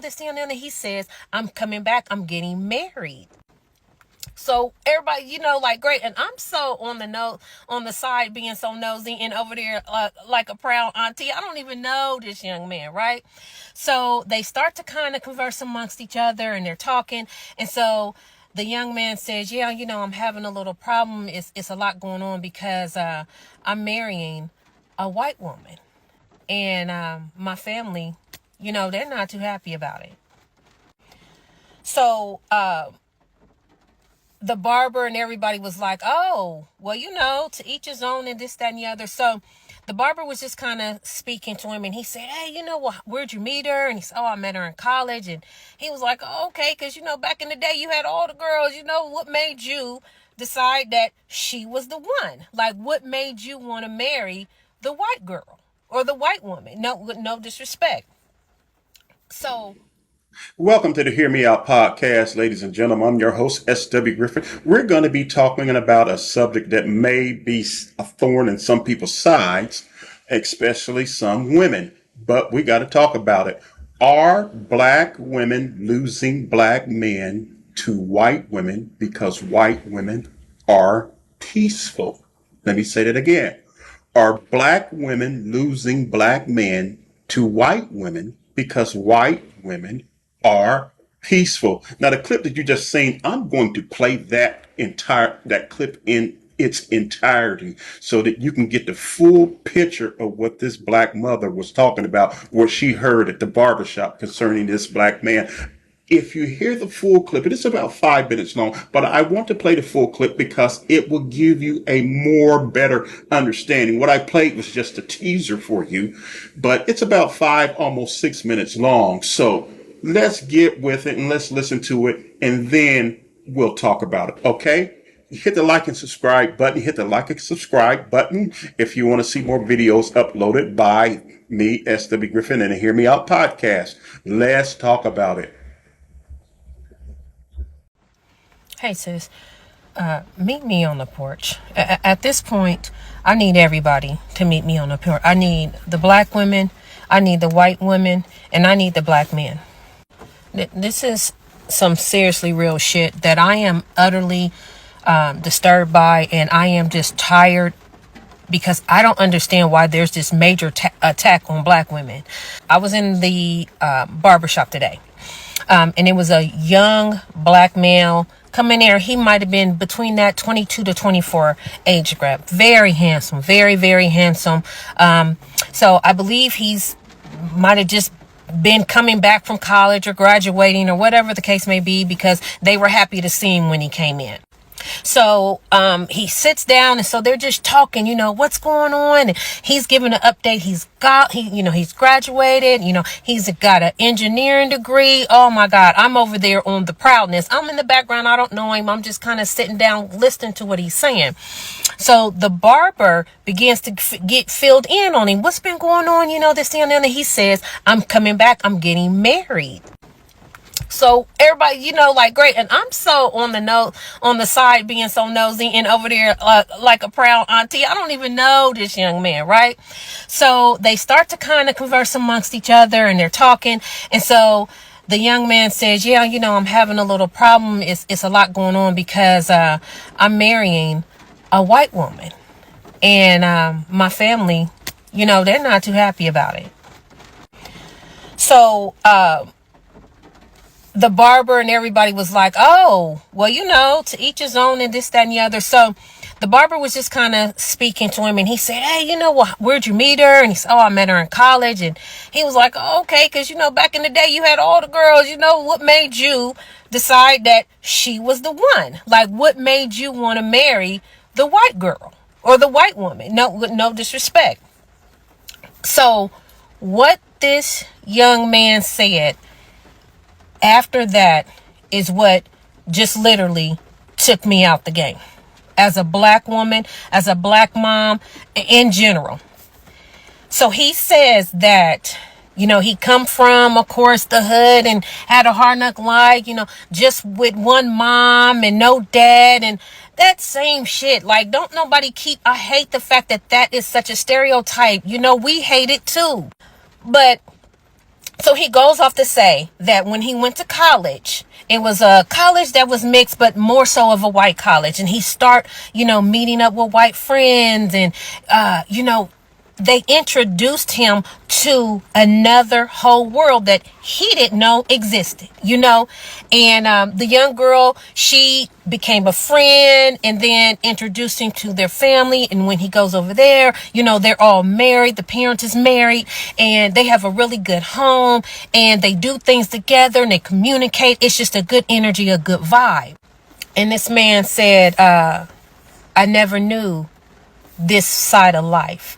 this thing, and he says, I'm coming back, I'm getting married. So everybody, like, great. And I'm so on the note, on the side, being so nosy and over there like a proud auntie. I don't even know this young man, right? So they start to kind of converse amongst each other, and they're talking. And so the young man says, yeah, I'm having a little problem. It's a lot going on because I'm marrying a white woman. And my family, they're not too happy about it. So the barber and everybody was like, oh, well, to each his own and this, that, and the other. So the barber was just kind of speaking to him, and he said, hey, where'd you meet her? And he said, oh, I met her in college. And he was like, oh, okay, because, back in the day, you had all the girls. What made you decide that she was the one? Like, what made you want to marry the white girl or the white woman? No disrespect. So Welcome to the Hear Me Out podcast, ladies and gentlemen. I'm your host, S.W. Griffin. We're going to be talking about a subject that may be a thorn in some people's sides, especially some women, but we got to talk about it. Are black women losing black men to white women because white women are peaceful? Let me say that again. Are black women losing black men to white women because white women are peaceful? Now, the clip that you just seen, I'm going to play that clip in its entirety so that you can get the full picture of what this black mother was talking about, what she heard at the barbershop concerning this black man. If you hear the full clip, it is about 5 minutes long, but I want to play the full clip because it will give you a better understanding. What I played was just a teaser for you, but it's about almost 6 minutes long. So let's get with it and let's listen to it, and then we'll talk about it. Okay? Hit the like and subscribe button. Hit the like and subscribe button if you want to see more videos uploaded by me, S.W. Griffin, and the Hear Me Out podcast. Let's talk about it. hey, sis, meet me on the porch. At this point, I need everybody to meet me on the porch. I need the black women, I need the white women, and I need the black men. This is some seriously real shit that I am utterly disturbed by, and I am just tired because I don't understand why there's this major attack on black women. I was in the barbershop today, and it was a young black male come in there. He might have been between that 22 to 24 age group. Very handsome, very, very handsome. So I believe he's might have just been coming back from college or graduating or whatever the case may be, because they were happy to see him when he came in. So he sits down, and so they're just talking, what's going on, and he's giving an update. He's graduated, he's got an engineering degree. Oh my God, I'm over there on the proudness. I'm in the background, I don't know him, I'm just kind of sitting down listening to what he's saying. So the barber begins to get filled in on him. What's been going on, this thing, and he says, I'm coming back, I'm getting married. So everybody, like, great. And I'm so on the note, on the side, being so nosy and over there like a proud auntie. I don't even know this young man, right? So they start to kind of converse amongst each other, and they're talking. And so the young man says, yeah, I'm having a little problem. It's a lot going on because I'm marrying a white woman. And my family, they're not too happy about it. So the barber and everybody was like, oh, well, to each his own and this, that, and the other. So the barber was just kind of speaking to him, and he said, hey, where'd you meet her? And he said, oh, I met her in college. And he was like, oh, okay, because, back in the day, you had all the girls. What made you decide that she was the one? Like, what made you want to marry the white girl or the white woman? No disrespect. So what this young man said after that is what just literally took me out the game. As a black woman, as a black mom, in general. So he says that, he come from, of course, the hood and had a hard knock life, just with one mom and no dad, and that same shit. Like, don't nobody I hate the fact that is such a stereotype. We hate it too. But So he goes off to say that when he went to college, it was a college that was mixed, but more so of a white college. And he start, meeting up with white friends and, they introduced him to another whole world that he didn't know existed, and the young girl, she became a friend and then introduced him to their family. And when he goes over there, they're all married. The parent is married and they have a really good home and they do things together and they communicate. It's just a good energy, a good vibe. And this man said, I never knew this side of life.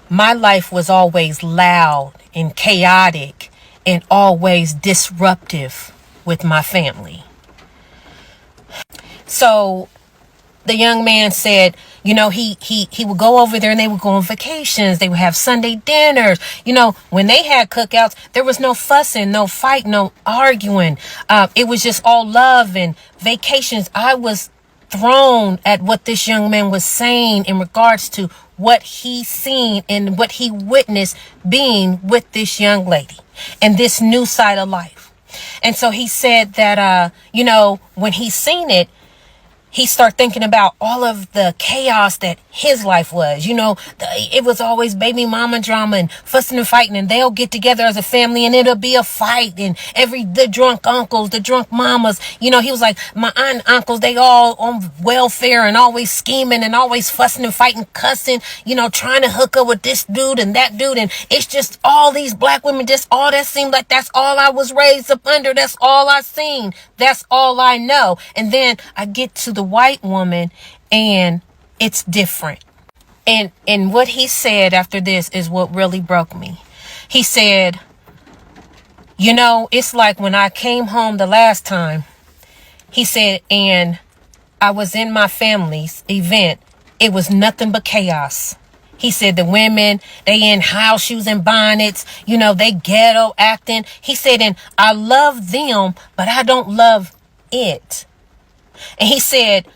My life was always loud and chaotic and always disruptive with my family. So the young man said, he would go over there and they would go on vacations. They would have Sunday dinners. When they had cookouts, there was no fussing, no fight, no arguing. It was just all love and vacations. I was thrown at what this young man was saying in regards to what he seen and what he witnessed being with this young lady and this new side of life. And so he said that, when he seen it, he started thinking about all of the chaos that his life was. It was always baby mama drama and fussing and fighting, and they'll get together as a family and it'll be a fight, and the drunk uncles, the drunk mamas, he was like, my aunt and uncles, they all on welfare and always scheming and always fussing and fighting, cussing, trying to hook up with this dude and that dude. And it's just all these black women, just all that seemed like that's all I was raised up under. That's all I seen. That's all I know. And then I get to the white woman and it's different. And what he said after this is what really broke me. He said, it's like when I came home the last time, he said, and I was in my family's event, it was nothing but chaos. He said the women, they in house shoes and bonnets, they ghetto acting. He said, and I love them, but I don't love it. And he said,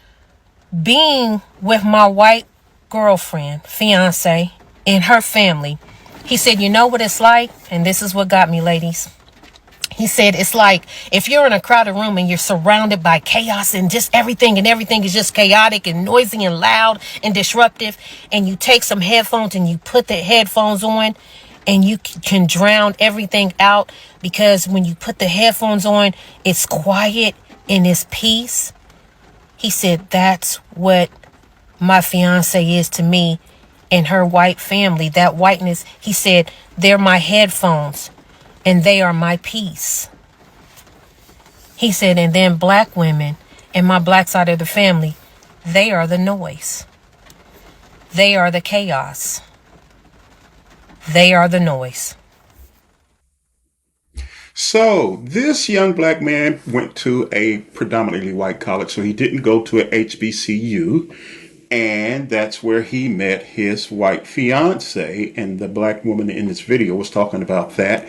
being with my white girlfriend, fiance, and her family, he said, you know what it's like? And this is what got me, ladies. He said, it's like if you're in a crowded room and you're surrounded by chaos and just everything is just chaotic and noisy and loud and disruptive, and you take some headphones and you put the headphones on and you can drown everything out, because when you put the headphones on, it's quiet and it's peace. He said, that's what my fiance is to me and her white family. That whiteness, he said, they're my headphones and they are my peace. He said, and then black women and my black side of the family, they are the noise. They are the chaos. They are the noise. So this young black man went to a predominantly white college, so he didn't go to a HBCU, and that's where he met his white fiance. And the black woman in this video was talking about that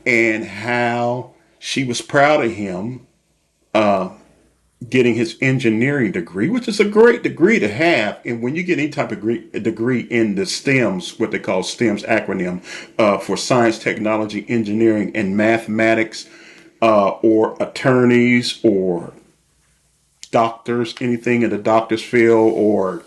and how she was proud of him getting his engineering degree, which is a great degree to have. And when you get any type of degree in the STEMs, what they call STEMs acronym, for science, technology, engineering, and mathematics, or attorneys or doctors, anything in the doctor's field, or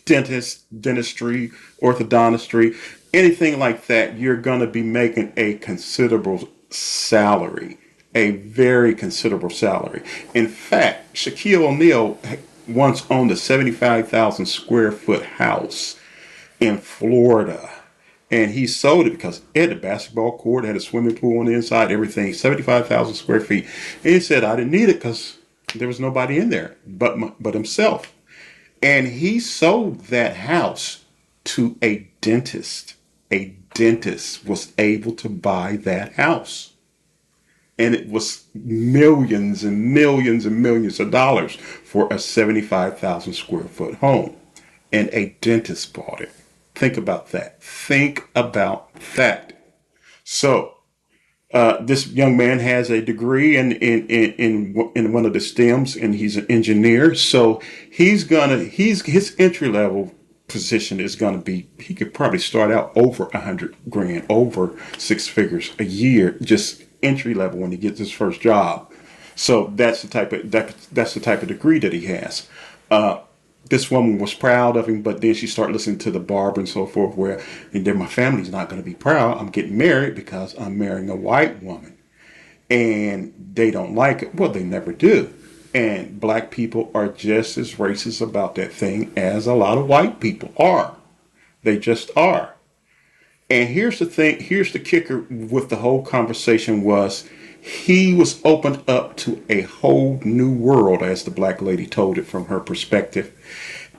dentistry, orthodontistry, anything like that, you're going to be making a considerable salary. A very considerable salary. In fact, Shaquille O'Neal once owned a 75,000 square foot house in Florida. And he sold it because it had a basketball court, had a swimming pool on the inside, everything, 75,000 square feet. And he said, I didn't need it because there was nobody in there but himself. And he sold that house to a dentist. A dentist was able to buy that house. And it was millions and millions and millions of dollars for a 75,000 square foot home. And a dentist bought it. Think about that. Think about that. So, this young man has a degree in one of the STEMs, and he's an engineer. So his entry level position is going to be, he could probably start out over 100 grand, over six figures a year, just entry level when he gets his first job. So that's the type of degree that he has. This woman was proud of him, but then she started listening to the barber and so forth, where, and then my family's not going to be proud. I'm getting married because I'm marrying a white woman. And they don't like it. Well, they never do. And black people are just as racist about that thing as a lot of white people are. They just are. And here's the thing, here's the kicker with the whole conversation was he was opened up to a whole new world, as the black lady told it from her perspective.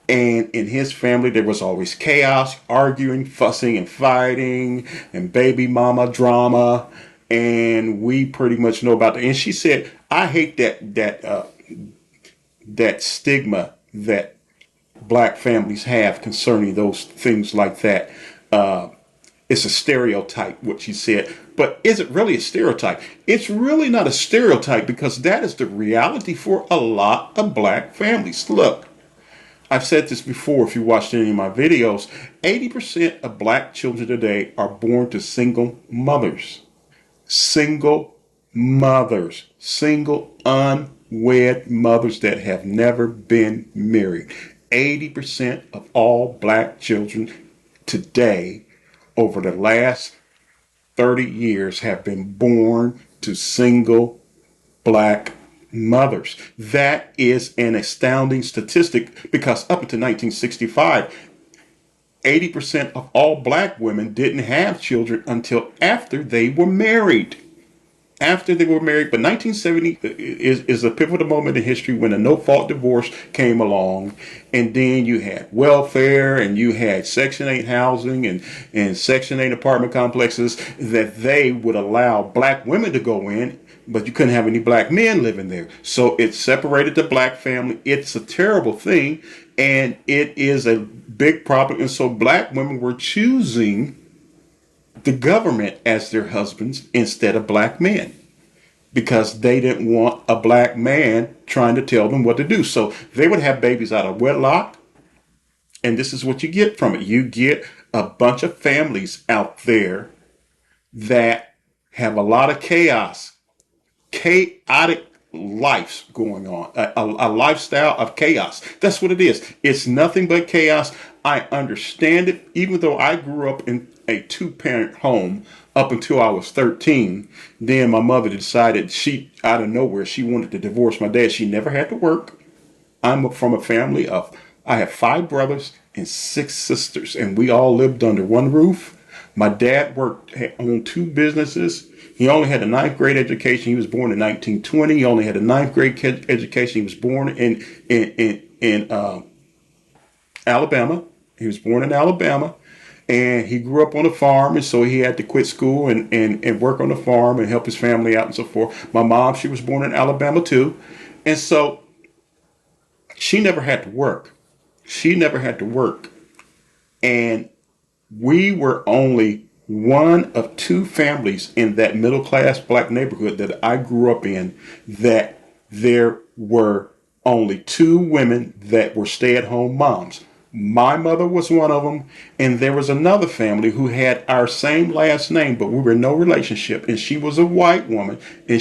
And in his family, there was always chaos, arguing, fussing, and fighting, and baby mama drama. And we pretty much know about that. And she said, "I hate that stigma that black families have concerning those things like that. It's a stereotype," what she said. But is it really a stereotype? It's really not a stereotype, because that is the reality for a lot of black families. Look, I've said this before if you watched any of my videos. 80% of black children today are born to single mothers. Single mothers. Single unwed mothers that have never been married. 80% of all black children today over the last 30 years have been born to single black mothers. That is an astounding statistic, because up until 1965, 80% of all black women didn't have children until after they were married. After they were married. But 1970 is a pivotal moment in history when a no-fault divorce came along. And then you had welfare, and you had Section 8 housing and Section 8 apartment complexes that they would allow black women to go in, but you couldn't have any black men living there. So it separated the black family. It's a terrible thing, and it is a big problem. And so black women were choosing the government as their husbands instead of black men, because they didn't want a black man trying to tell them what to do. So they would have babies out of wedlock. And this is what you get from it. You get a bunch of families out there that have a lot of chaotic lives going on, a lifestyle of chaos. That's what it is. It's nothing but chaos. I understand it, even though I grew up in a two-parent home up until I was 13. Then my mother decided, she out of nowhere, she wanted to divorce my dad. She never had to work. I'm from a family of, I have 5 brothers and 6 sisters, and we all lived under one roof. My dad owned 2 businesses. He only had a 9th grade education. He was born in 1920. He only had a 9th grade education. He was born in Alabama. He was born in Alabama, and he grew up on a farm, and so he had to quit school and work on the farm and help his family out and so forth. My mom, she was born in Alabama too, and so she never had to work. She never had to work, and we were only one of 2 families in that middle class black neighborhood that I grew up in that there were only 2 women that were stay-at-home moms. My mother was one of them, and there was another family who had our same last name, but we were in no relationship, and she was a white woman, and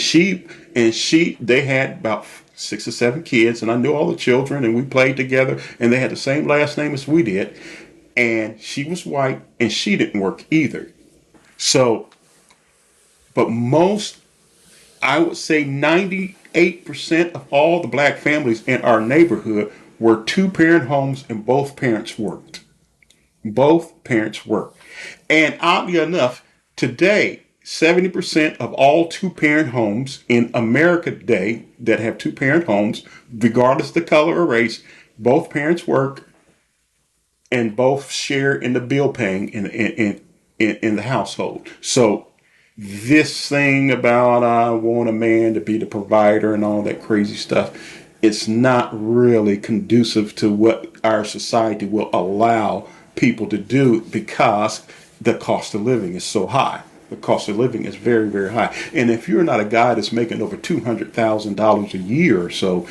they had about 6 or 7 kids, and I knew all the children, and we played together, and they had the same last name as we did, and she was white, and she didn't work either. So, but I would say 98% of all the black families in our neighborhood were 2-parent homes, and both parents worked. Both parents worked. And oddly enough, today, 70% of all 2-parent homes in America today that have 2-parent homes, regardless of the color or race, both parents work and both share in the bill paying in the household. So this thing about I want a man to be the provider and all that crazy stuff, it's not really conducive to what our society will allow people to do, because the cost of living is so high. The cost of living is very, very high. And if you're not a guy that's making over $200,000 a year or so,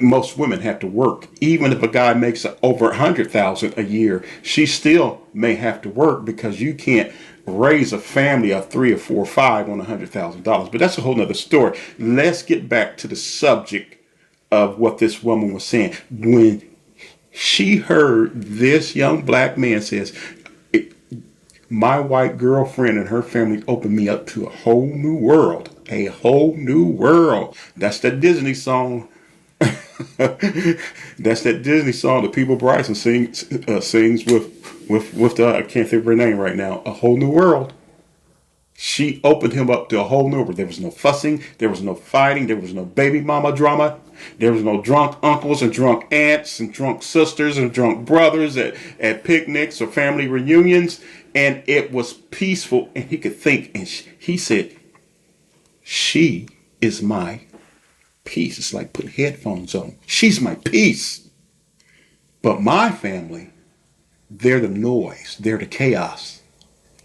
most women have to work. Even if a guy makes over $100,000 a year, she still may have to work, because you can't raise a family of 3 or 4 or 5 on $100,000. But that's a whole nother story. Let's get back to the subject of what this woman was saying. When she heard this young black man says, my white girlfriend and her family opened me up to a whole new world. A whole new world. That's that Disney song. That's that Disney song that People Bryson sings with the, I can't think of her name right now. A Whole New World. She opened him up to a whole new world. There was no fussing. There was no fighting. There was no baby mama drama. There was no drunk uncles and drunk aunts and drunk sisters and drunk brothers at picnics or family reunions. And it was peaceful, and he could think. And he said, she is my peace. It's like putting headphones on. She's my peace. But my family, they're the noise. They're the chaos.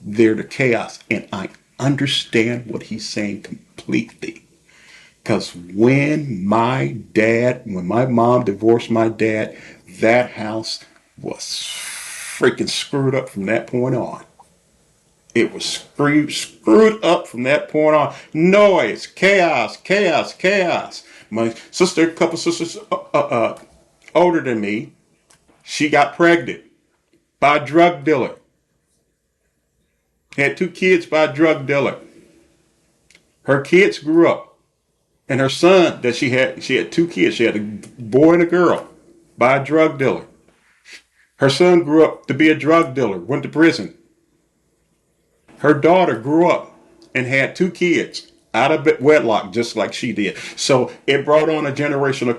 They're the chaos. And I understand what he's saying completely. Because when my mom divorced my dad, that house was freaking screwed up from that point on. It was screwed up from that point on. Noise, chaos, chaos, chaos. My sister, a couple sisters older than me, she got pregnant by a drug dealer. Had 2 kids by a drug dealer. Her kids grew up. And her son that she had 2 kids. She had a boy and a girl by a drug dealer. Her son grew up to be a drug dealer, went to prison. Her daughter grew up and had 2 kids out of wedlock, just like she did. So it brought on a generational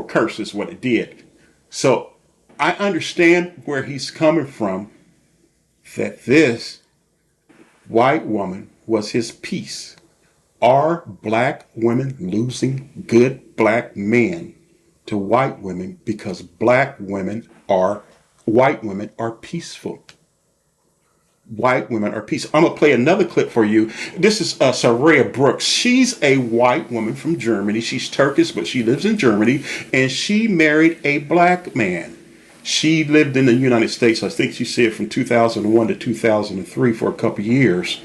curse is what it did. So I understand where he's coming from, that this white woman was his peace. Are black women losing good black men to white women because white women are peaceful? White women are peaceful. I'm going to play another clip for you. This is Saraya Brooks. She's a white woman from Germany. She's Turkish, but she lives in Germany, and she married a black man. She lived in the United States, I think she said from 2001 to 2003 for a couple years.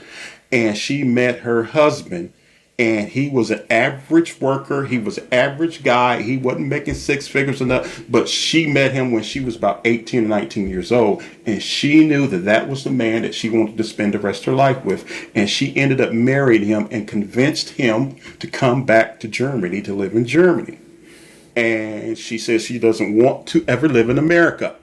And she met her husband, and he was an average worker. He was an average guy. He wasn't making 6 figures enough, but she met him when she was about 18 or 19 years old. And she knew that that was the man that she wanted to spend the rest of her life with. And she ended up marrying him and convinced him to come back to Germany, to live in Germany. And she says she doesn't want to ever live in America.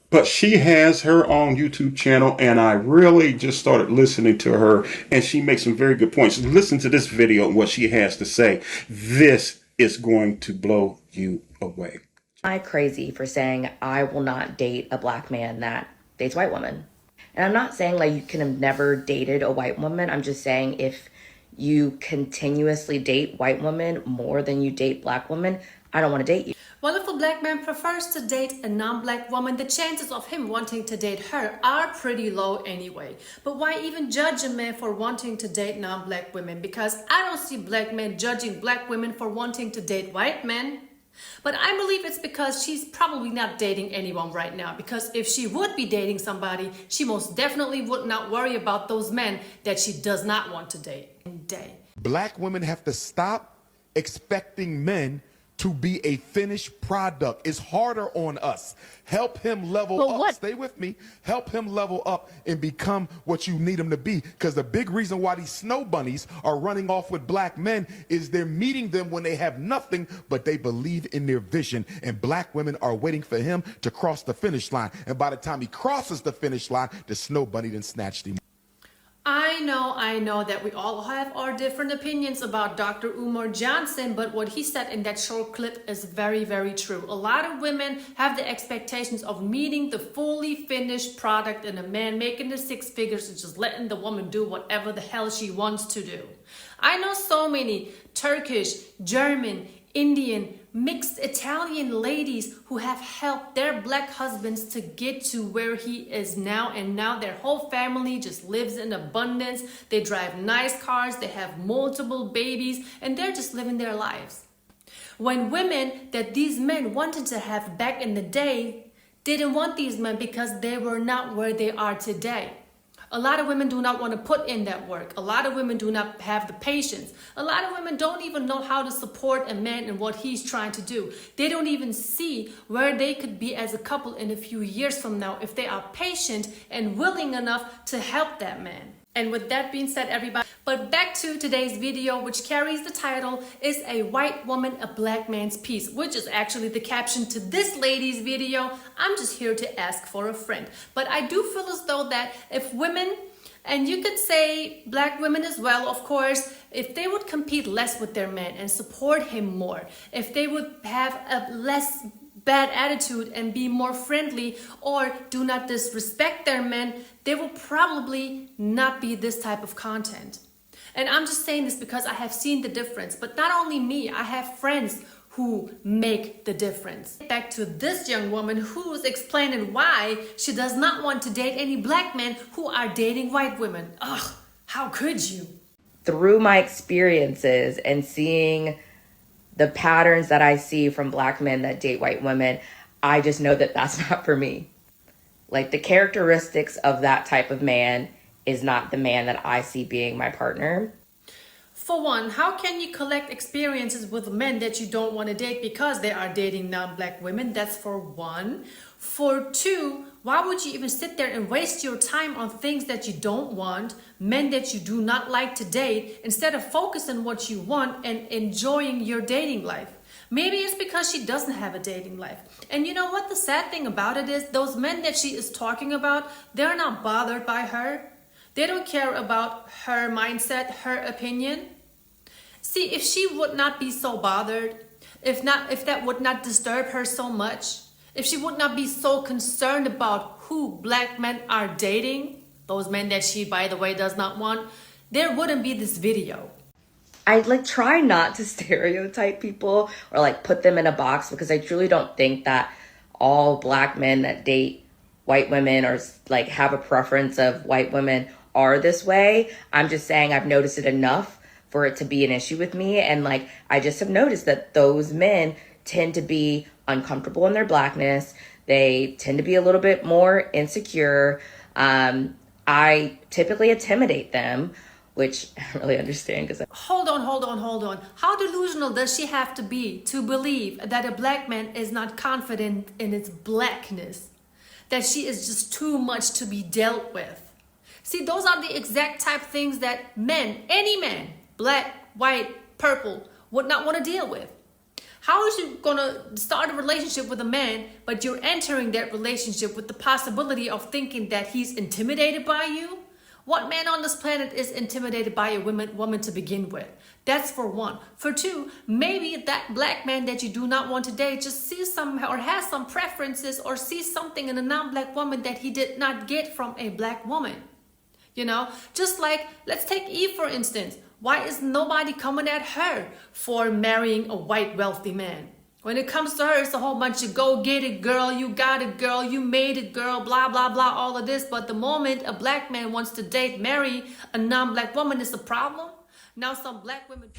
But she has her own YouTube channel, and I really just started listening to her, and she makes some very good points. Listen to this video and what she has to say. This is going to blow you away. I crazy for saying I will not date a black man that dates white women. And I'm not saying like you can have never dated a white woman. I'm just saying if you continuously date white women more than you date black women, I don't want to date you. Well, if a black man prefers to date a non-black woman, the chances of him wanting to date her are pretty low anyway. But why even judge a man for wanting to date non-black women? Because I don't see black men judging black women for wanting to date white men. But I believe it's because she's probably not dating anyone right now. Because if she would be dating somebody, she most definitely would not worry about those men that she does not want to date. Black women have to stop expecting men to be a finished product. It's harder on us. Help him level up. Stay with me. Help him level up and become what you need him to be. Because the big reason why these snow bunnies are running off with black men is they're meeting them when they have nothing, but they believe in their vision. And black women are waiting for him to cross the finish line. And by the time he crosses the finish line, the snow bunny then snatched him. I know that we all have our different opinions about Dr. Umar Johnson, but what he said in that short clip is very, very true. A lot of women have the expectations of meeting the fully finished product and a man making the 6 figures and just letting the woman do whatever the hell she wants to do. I know so many Turkish, German, Indian, mixed Italian ladies who have helped their black husbands to get to where he is now, and now their whole family just lives in abundance. They drive nice cars, they have multiple babies, and they're just living their lives. When women that these men wanted to have back in the day didn't want these men because they were not where they are today. A lot of women do not want to put in that work. A lot of women do not have the patience. A lot of women don't even know how to support a man in what he's trying to do. They don't even see where they could be as a couple in a few years from now if they are patient and willing enough to help that man. And with that being said, everybody, but back to today's video, which carries the title, Is a White Woman a Black Man's Piece? Which is actually the caption to this lady's video. I'm just here to ask for a friend. But I do feel as though that if women, and you could say black women as well, of course, if they would compete less with their men and support him more, if they would have a less bad attitude and be more friendly or do not disrespect their men, they will probably not be this type of content. And I'm just saying this because I have seen the difference. But not only me, I have friends who make the difference. Back to this young woman who's explaining why she does not want to date any black men who are dating white women. Ugh, how could you? Through my experiences and seeing the patterns that I see from black men that date white women, I just know that that's not for me. Like, the characteristics of that type of man is not the man that I see being my partner. For one, how can you collect experiences with men that you don't want to date because they are dating non-black women? That's for one. For two, why would you even sit there and waste your time on things that you don't want, men that you do not like to date, instead of focusing on what you want and enjoying your dating life? Maybe it's because she doesn't have a dating life. And you know what the sad thing about it is? Those men that she is talking about, they're not bothered by her. They don't care about her mindset, her opinion. See, if she would not be so bothered, if that would not disturb her so much, if she would not be so concerned about who black men are dating, those men that she, by the way, does not want, there wouldn't be this video. I try not to stereotype people or put them in a box, because I truly don't think that all black men that date white women or have a preference of white women are this way. I'm just saying I've noticed it enough for it to be an issue with me. And I just have noticed that those men tend to be uncomfortable in their blackness. They tend to be a little bit more insecure. I typically intimidate them, which I don't really understand because Hold on. How delusional does she have to be to believe that a black man is not confident in its blackness? That she is just too much to be dealt with? See, those are the exact type of things that men, any man, black, white, purple, would not want to deal with. How is you going to start a relationship with a man, but you're entering that relationship with the possibility of thinking that he's intimidated by you? What man on this planet is intimidated by a woman to begin with? That's for one. For two, maybe that black man that you do not want to date just sees some or has some preferences or sees something in a non-black woman that he did not get from a black woman. You know, just let's take Eve, for instance. Why is nobody coming at her for marrying a white wealthy man? When it comes to her, it's a whole bunch of go get it, girl, you got it, girl, you made it, girl, blah, blah, blah, all of this. But the moment a black man wants to marry a non-black woman, it's a problem. Now some black women...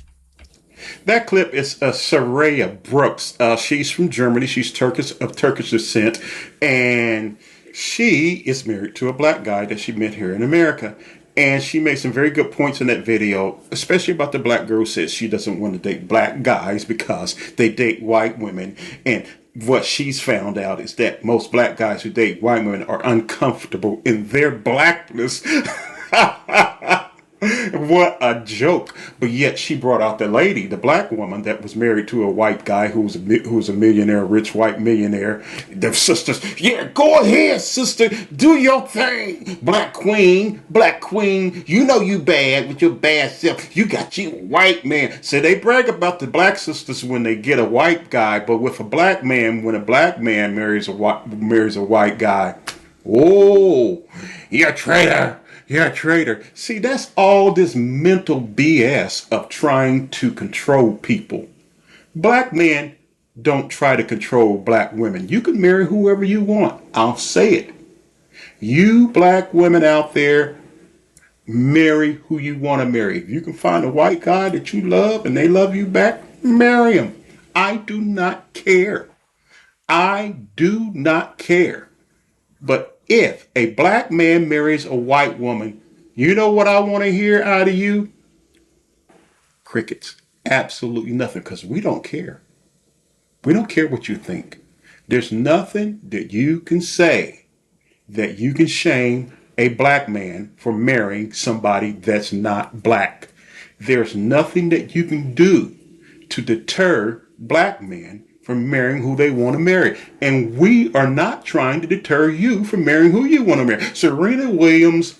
That clip is Soraya Brooks. She's from Germany. She's of Turkish descent. And she is married to a black guy that she met here in America. And she made some very good points in that video, especially about the black girl who says she doesn't want to date black guys because they date white women. And what she's found out is that most black guys who date white women are uncomfortable in their blackness. What a joke. But yet she brought out the lady, the black woman that was married to a white guy who was a millionaire, rich white millionaire. The sisters, yeah, go ahead, sister, do your thing. Black queen, you know you bad with your bad self. You got you a white man. So they brag about the black sisters when they get a white guy, but with a black man, when a black man marries a white guy, oh, you're a traitor. You're a traitor. See, that's all this mental BS of trying to control people. Black men don't try to control black women. You can marry whoever you want. I'll say it. You black women out there, marry who you want to marry. If you can find a white guy that you love and they love you back, marry him. I do not care. I do not care. But if a black man marries a white woman, you know what I want to hear out of you? Crickets. Absolutely nothing, because we don't care. We don't care what you think. There's nothing that you can say that you can shame a black man for marrying somebody that's not black. There's nothing that you can do to deter black men from marrying who they want to marry. And we are not trying to deter you from marrying who you want to marry. Serena Williams,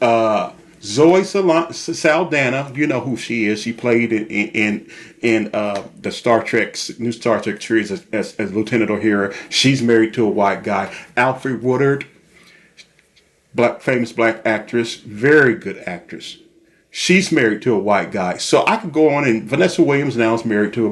Zoe Saldana, you know who she is. She played in the Star Trek, new Star Trek series as Lieutenant O'Hara. She's married to a white guy. Alfred Woodard, famous black actress, very good actress. She's married to a white guy. So I could go on, and Vanessa Williams now is married to a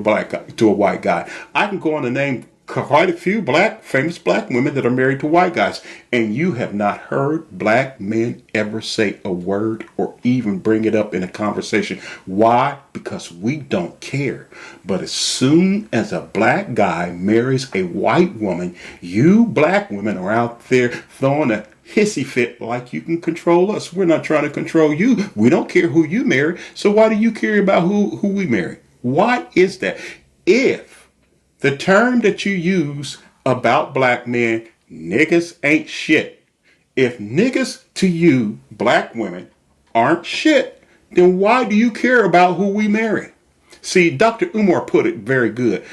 white guy. I can go on to name quite a few famous black women that are married to white guys. And you have not heard black men ever say a word or even bring it up in a conversation. Why? Because we don't care. But as soon as a black guy marries a white woman, you black women are out there throwing a hissy fit like you can control us. We're not trying to control you. We don't care who you marry. So why do you care about who we marry? Why is that? If the term that you use about black men, niggas ain't shit. If niggas to you, black women, aren't shit, then why do you care about who we marry? See, Dr. Umar put it very good.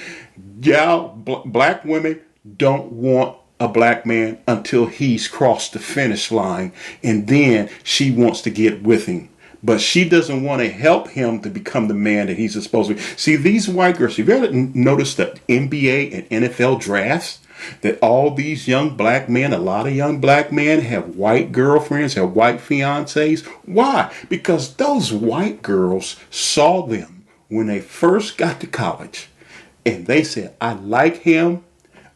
Y'all, black women don't want a black man until he's crossed the finish line, and then she wants to get with him. But she doesn't want to help him to become the man that he's supposed to be. See, these white girls, have you ever noticed that NBA and NFL drafts, that all these young black men, a lot of young black men have white girlfriends, have white fiancés? Why? Because those white girls saw them when they first got to college, and they said, I like him,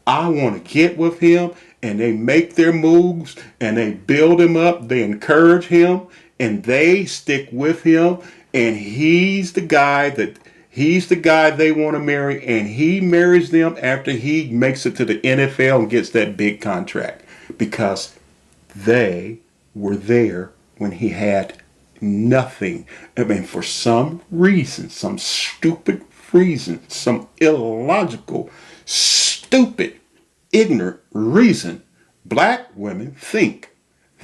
I want to get with him, and they make their moves, and they build him up, they encourage him, and they stick with him, and he's the guy they want to marry, and he marries them after he makes it to the NFL and gets that big contract, because they were there when he had nothing. I mean, for some reason, some stupid reason, some illogical, stupid, ignorant reason, black women think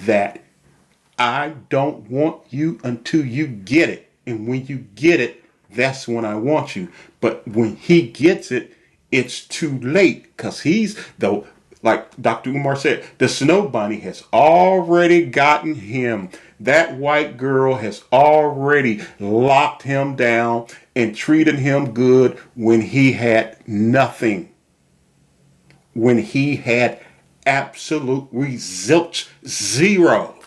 that I don't want you until you get it. And when you get it, that's when I want you. But when he gets it, it's too late, because like Dr. Umar said, the snow bunny has already gotten him. That white girl has already locked him down and treated him good when he had nothing. When he had absolutely zilch, zero.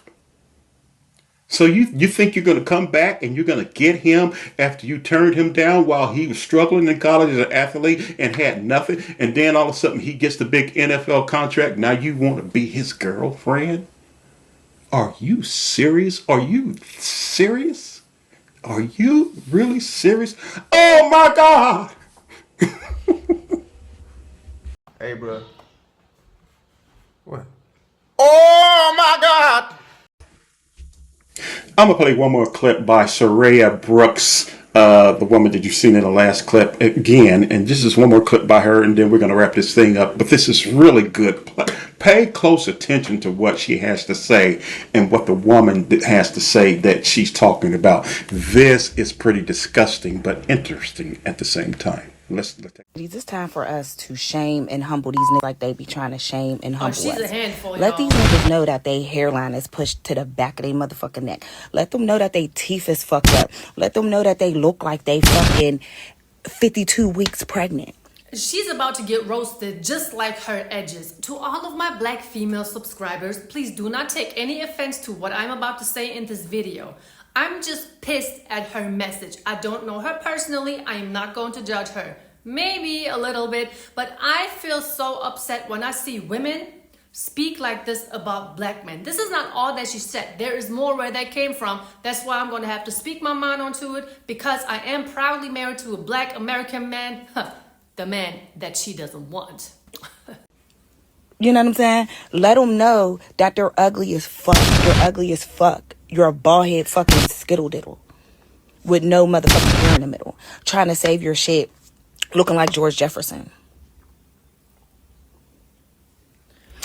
So you think you're going to come back and you're going to get him after you turned him down while he was struggling in college as an athlete and had nothing, and then all of a sudden he gets the big NFL contract? Now you want to be his girlfriend? Are you serious? Are you serious? Are you really serious? Oh my God! Hey, bro. What? Oh my God! I'm gonna play one more clip by Soraya Brooks, the woman that you've seen in the last clip again, and this is one more clip by her, and then we're gonna wrap this thing up. But this is really good. Pay close attention to what she has to say and what the woman has to say that she's talking about. This is pretty disgusting, but interesting at the same time. Let's take. It's time for us to shame and humble these niggas like they be trying to shame and humble she's us. a handful, Let y'all. these niggas know that they hairline is pushed to the back of their motherfucking neck. Let them know that they teeth is fucked up. Let them know that they look like they fucking 52 weeks pregnant. She's about to get roasted just like her edges. To all of my black female subscribers, please do not take any offense to what I'm about to say in this video. I'm just pissed at her message. I don't know her personally. I am not going to judge her. Maybe a little bit, but I feel so upset when I see women speak like this about black men. This is not all that she said. There is more where that came from. That's why I'm going to have to speak my mind onto it, because I am proudly married to a black American man, the man that she doesn't want. You know what I'm saying? Let them know that they're ugly as fuck. You're ugly as fuck. You're a bald head fucking skittle diddle with no motherfucking hair in the middle, trying to save your shit looking like George Jefferson.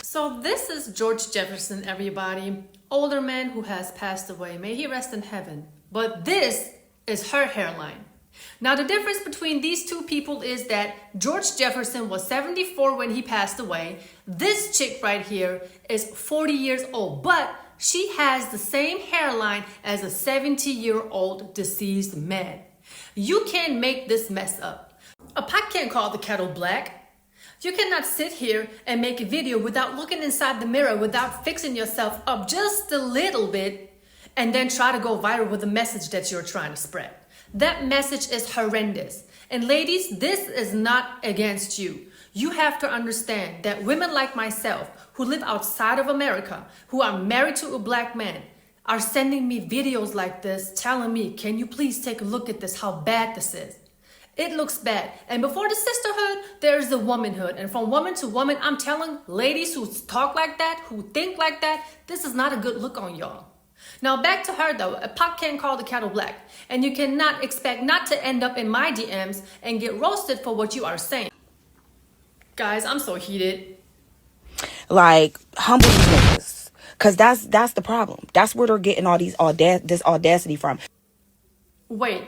So this is George Jefferson, everybody. Older man who has passed away. May he rest in heaven. But this is her hairline. Now the difference between these two people is that George Jefferson was 74 when he passed away. This chick right here is 40 years old, but she has the same hairline as a 70-year-old deceased man. You can't make this mess up. A pot can't call the kettle black. You cannot sit here and make a video without looking inside the mirror, without fixing yourself up just a little bit, and then try to go viral with the message that you're trying to spread. That message is horrendous. And ladies, this is not against you. You have to understand that women like myself, who live outside of America, who are married to a black man, are sending me videos like this, telling me, can you please take a look at this, how bad this is. It looks bad. And before the sisterhood, there's the womanhood. And from woman to woman, I'm telling ladies who talk like that, who think like that, this is not a good look on y'all. Now back to her though, a pot can't call the kettle black. And you cannot expect not to end up in my DMs and get roasted for what you are saying. Guys, I'm so heated. Like, humble these niggas. Cause that's the problem. That's where they're getting all this audacity from. Wait,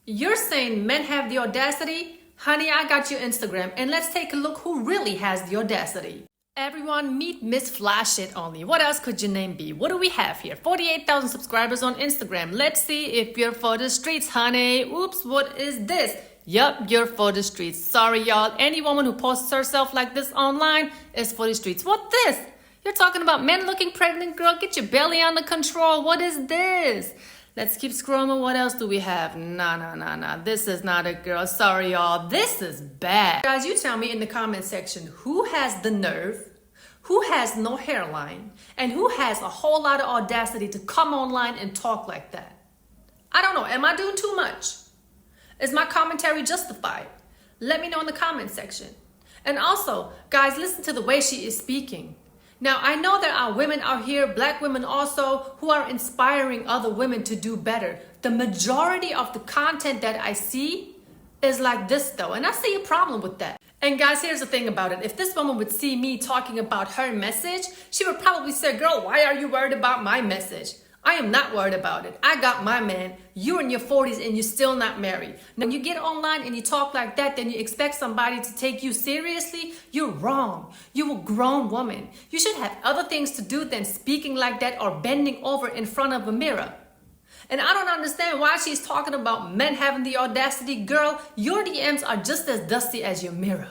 you're saying men have the audacity? Honey, I got your Instagram, and let's take a look who really has the audacity. Everyone, meet Miss Flash It Only. What else could your name be? What do we have here? 48,000 subscribers on Instagram. Let's see if you're for the streets, honey. Oops, what is this? Yup, you're for the streets. Sorry, y'all. Any woman who posts herself like this online is for the streets. What this? You're talking about men looking pregnant, girl? Get your belly under control. What is this? Let's keep scrolling. What else do we have? Nah. This is not a girl. Sorry, y'all. This is bad. Guys, you tell me in the comment section who has the nerve, who has no hairline, and who has a whole lot of audacity to come online and talk like that. I don't know. Am I doing too much? Is my commentary justified? Let me know in the comment section. And also, guys, listen to the way she is speaking. Now, I know there are women out here, black women also, who are inspiring other women to do better. The majority of the content that I see is like this though, and I see a problem with that. And guys, here's the thing about it. If this woman would see me talking about her message, she would probably say, girl, why are you worried about my message? I am not worried about it. I got my man. You're in your 40s and you're still not married. Now, when you get online and you talk like that, then you expect somebody to take you seriously? You're wrong. You're a grown woman. You should have other things to do than speaking like that or bending over in front of a mirror. And I don't understand why she's talking about men having the audacity. Girl, your DMs are just as dusty as your mirror.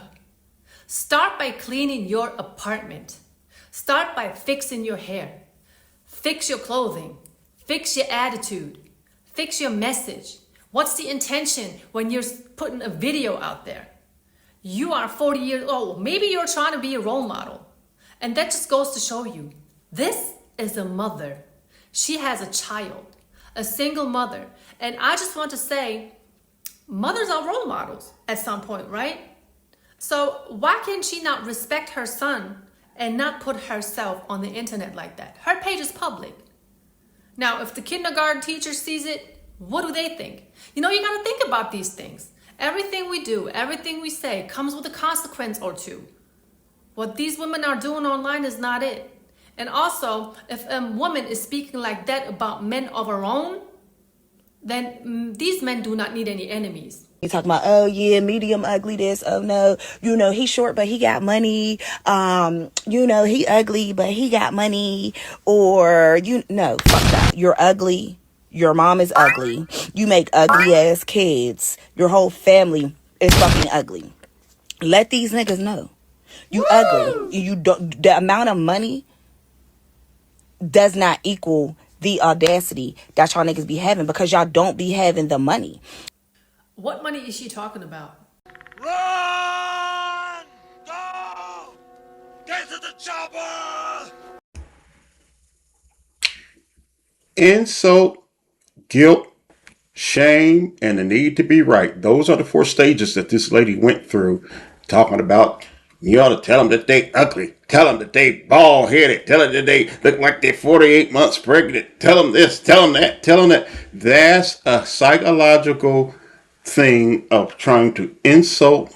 Start by cleaning your apartment. Start by fixing your hair. Fix your clothing. Fix your attitude. Fix your message. What's the intention when you're putting a video out there? You are 40 years old. Maybe you're trying to be a role model. And that just goes to show you, this is a mother. She has a child, a single mother. And I just want to say, mothers are role models at some point, right? So why can she not respect her son and not put herself on the internet like that? Her page is public. Now, if the kindergarten teacher sees it, what do they think? You know, you got to think about these things. Everything we do, everything we say comes with a consequence or two. What these women are doing online is not it. And also, if a woman is speaking like that about men of her own, then these men do not need any enemies. You talking about, oh yeah, medium ugly this, oh no, he's short but he got money, he ugly but he got money, or no, fuck that. You're ugly, your mom is ugly, you make ugly ass kids, your whole family is fucking ugly. Let these niggas know you ugly. You don't, the amount of money does not equal the audacity that y'all niggas be having, because y'all don't be having the money. What money is she talking about? Run! Go! Get to the chopper! Insult, guilt, shame, and the need to be right. Those are the 4 stages that this lady went through, talking about you ought to tell them that they ugly. Tell them that they bald headed. Tell them that they look like they're 48 months pregnant. Tell them this, tell them that, tell them that. That's a psychological thing of trying to insult,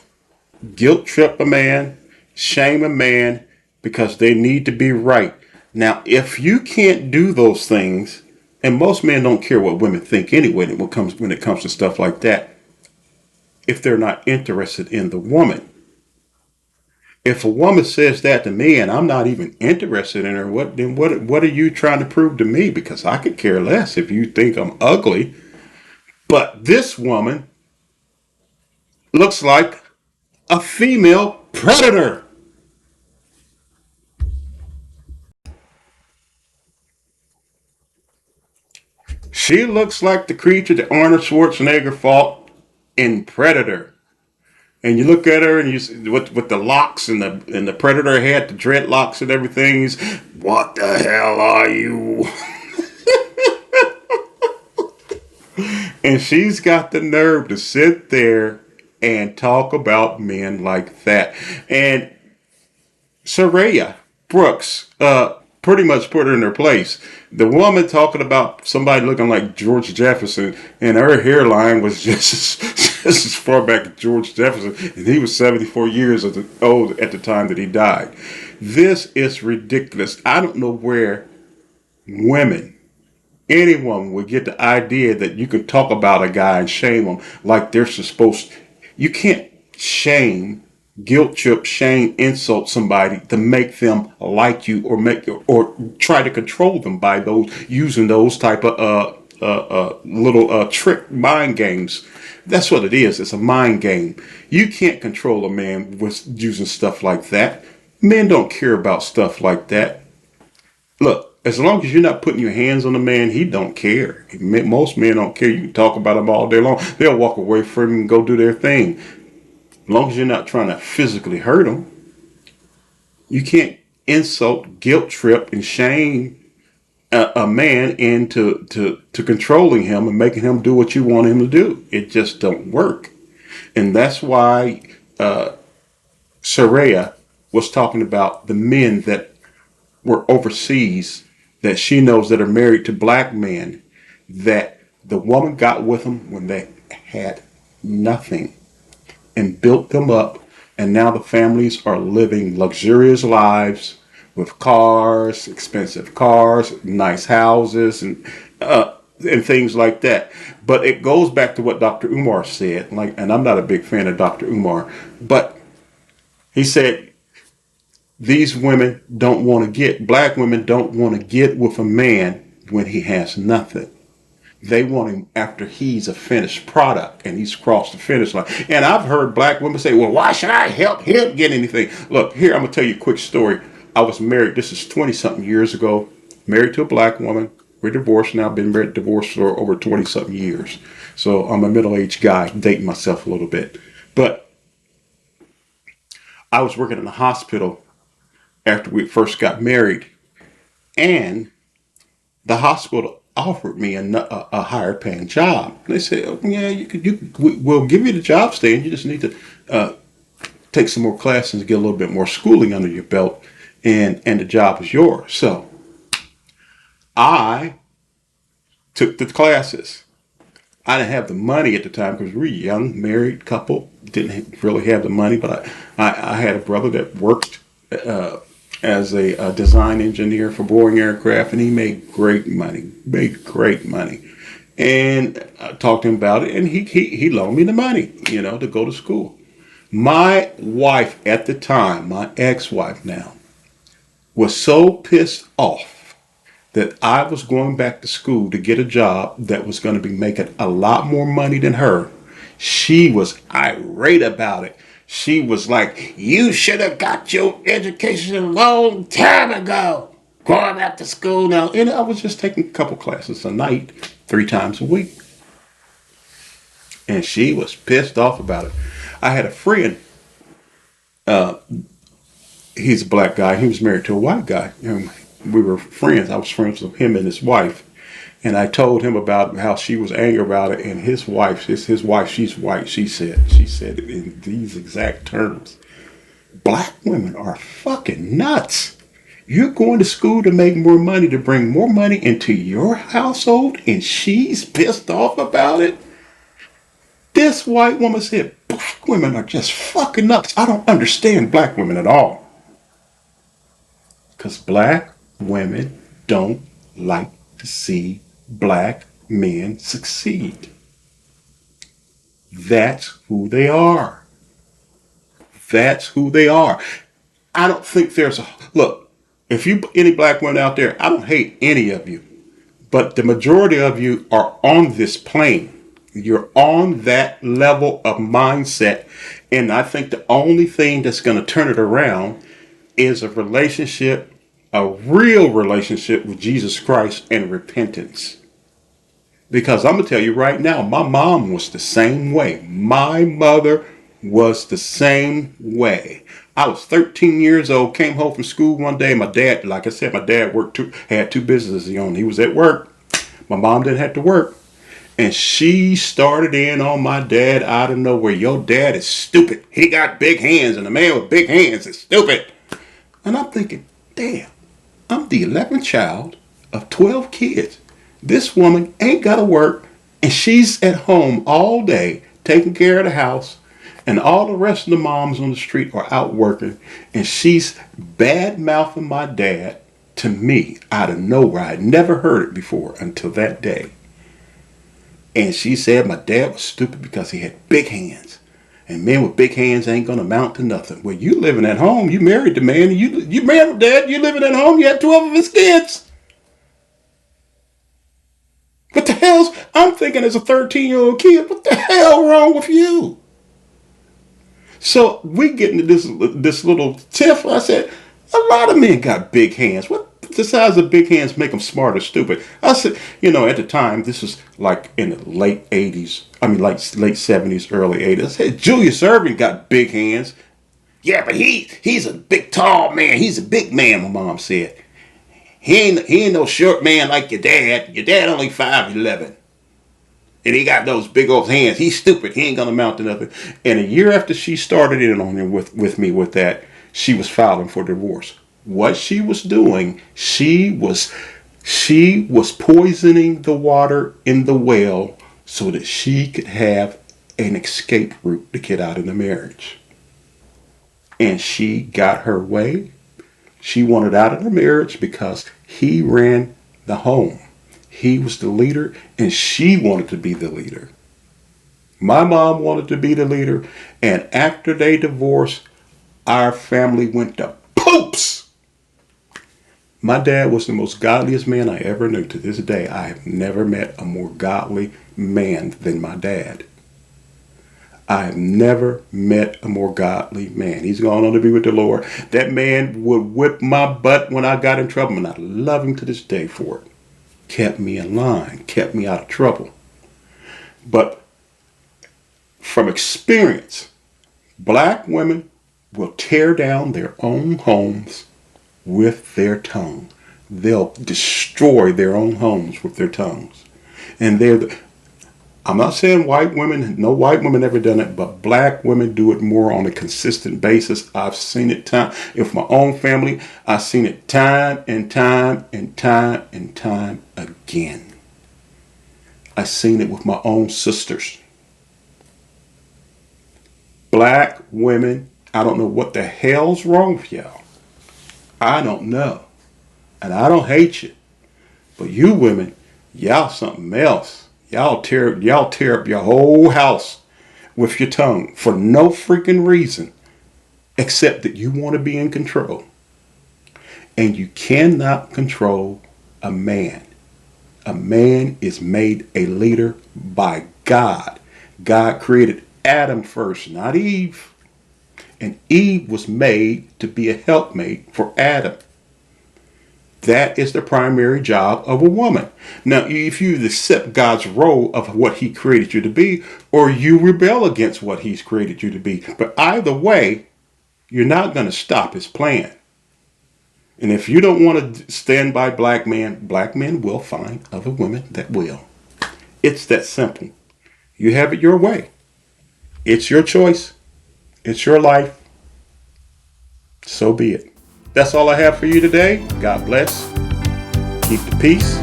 guilt trip a man, shame a man because they need to be right. Now, if you can't do those things, and most men don't care what women think anyway when it comes to stuff like that, if they're not interested in the woman. If a woman says that to me and I'm not even interested in her, what are you trying to prove to me? Because I could care less if you think I'm ugly. But this woman looks like a female predator. She looks like the creature that Arnold Schwarzenegger fought in Predator. And you look at her and you with the locks and the Predator had the dreadlocks and everything. What the hell are you? And she's got the nerve to sit there and talk about men like that. And Soraya Brooks pretty much put her in her place. The woman talking about somebody looking like George Jefferson, and her hairline was just as far back as George Jefferson, and he was 74 years old at the time that he died. This is ridiculous. I don't know where women, anyone would get the idea that you can talk about a guy and shame him like they're supposed. You can't shame, guilt trip, shame, insult somebody to make them like you or try to control them by those using those type of little trick mind games. That's what it is. It's a mind game. You can't control a man with using stuff like that. Men don't care about stuff like that. Look, as long as you're not putting your hands on a man, he don't care. Most men don't care. You can talk about them all day long. They'll walk away from him and go do their thing. As long as you're not trying to physically hurt them. You can't insult, guilt trip, and shame a man into to controlling him and making him do what you want him to do. It just don't work. And that's why Soraya was talking about the men that were overseas that she knows that are married to black men, that the woman got with them when they had nothing and built them up, and now the families are living luxurious lives with cars, expensive cars, nice houses, and things like that. But it goes back to what Dr. Umar said, and I'm not a big fan of Dr. Umar, but he said these women don't want to black women don't want to get with a man when he has nothing. They want him after he's a finished product and he's crossed the finish line. And I've heard black women say, well, why should I help him get anything? Look, here, I'm going to tell you a quick story. I was married, this is 20-something years ago, married to a black woman. We're divorced now, been married, divorced for over 20-something years. So I'm a middle-aged guy, dating myself a little bit. But I was working in a hospital after we first got married, and the hospital offered me a higher paying job. They said, oh, yeah, we'll give you the job, Stan. You just need to take some more classes and get a little bit more schooling under your belt, and the job is yours. So I took the classes. I didn't have the money at the time because we were a young married couple. Didn't really have the money, but I had a brother that worked as a design engineer for Boeing aircraft, and he made great money. And I talked to him about it, and he loaned me the money, to go to school. My wife at the time, my ex-wife now, was so pissed off that I was going back to school to get a job that was going to be making a lot more money than her. She was irate about it. She was like, you should have got your education a long time ago. Going back to school now. And I was just taking a couple classes a night, 3 times a week. And she was pissed off about it. I had a friend. He's a black guy. He was married to a white guy. And we were friends. I was friends with him and his wife. And I told him about how she was angry about it. And his wife, his wife, she's white. She said in these exact terms, black women are fucking nuts. You're going to school to make more money, to bring more money into your household, and she's pissed off about it? This white woman said, black women are just fucking nuts. I don't understand black women at all. Because black women don't like to see black men succeed. That's who they are. That's who they are. I don't think there's a look. If you any black women out there, I don't hate any of you, but the majority of you are on this plane. You're on that level of mindset, and I think the only thing that's going to turn it around is a relationship, a real relationship with Jesus Christ and repentance. Because I'm going to tell you right now, my mom was the same way. My mother was the same way. I was 13 years old, came home from school one day. My dad, like I said, my dad had two businesses he owned. He was at work. My mom didn't have to work. And she started in on my dad out of nowhere. Your dad is stupid. He got big hands, and a man with big hands is stupid. And I'm thinking, damn, I'm the 11th child of 12 kids. This woman ain't got to work, and she's at home all day taking care of the house, and all the rest of the moms on the street are out working, and she's bad mouthing my dad to me out of nowhere. I'd never heard it before until that day. And she said my dad was stupid because he had big hands. And men with big hands ain't going to amount to nothing. Well, you living at home. You married the man. You married dad. You living at home. You had 12 of his kids. What the hell's, I'm thinking as a 13-year-old kid, what the hell wrong with you? So we get into this little tiff. I said, a lot of men got big hands. What the size of big hands make them smart or stupid? I said, at the time, this was like in the late 80s. I mean, like late 70s, early 80s. I said, Julius Erving got big hands. Yeah, but he's a big, tall man. He's a big man, my mom said. He ain't no short man like your dad. Your dad only 5'11". And he got those big old hands. He's stupid. He ain't gonna amount to nothing. And a year after she started in on him with me with that, she was filing for divorce. What she was doing, she was poisoning the water in the well so that she could have an escape route to get out of the marriage. And she got her way. She wanted out of the marriage because he ran the home. He was the leader, and she wanted to be the leader. My mom wanted to be the leader, and after they divorced, our family went to poops. My dad was the most godliest man I ever knew. To this day, I have never met a more godly man than my dad. I have never met a more godly man. He's gone on to be with the Lord. That man would whip my butt when I got in trouble, and I love him to this day for it. Kept me in line, kept me out of trouble. But from experience, black women will tear down their own homes with their tongue. They'll destroy their own homes with their tongues. And I'm not saying white women, no white women ever done it, but black women do it more on a consistent basis. I've seen it time, with my own family, I've seen it time and time and time and time again. I've seen it with my own sisters. Black women, I don't know what the hell's wrong with y'all. I don't know. And I don't hate you. But you women, y'all something else. Y'all tear up your whole house with your tongue for no freaking reason except that you want to be in control. And you cannot control a man. A man is made a leader by God. God created Adam first, not Eve. And Eve was made to be a helpmate for Adam. That is the primary job of a woman. Now, if you accept God's role of what he created you to be, or you rebel against what he's created you to be. But either way, you're not going to stop his plan. And if you don't want to stand by black men will find other women that will. It's that simple. You have it your way. It's your choice. It's your life. So be it. That's all I have for you today. God bless. Keep the peace.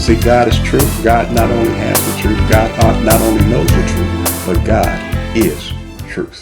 See, God is truth. God not only has the truth, God not only knows the truth, but God is truth.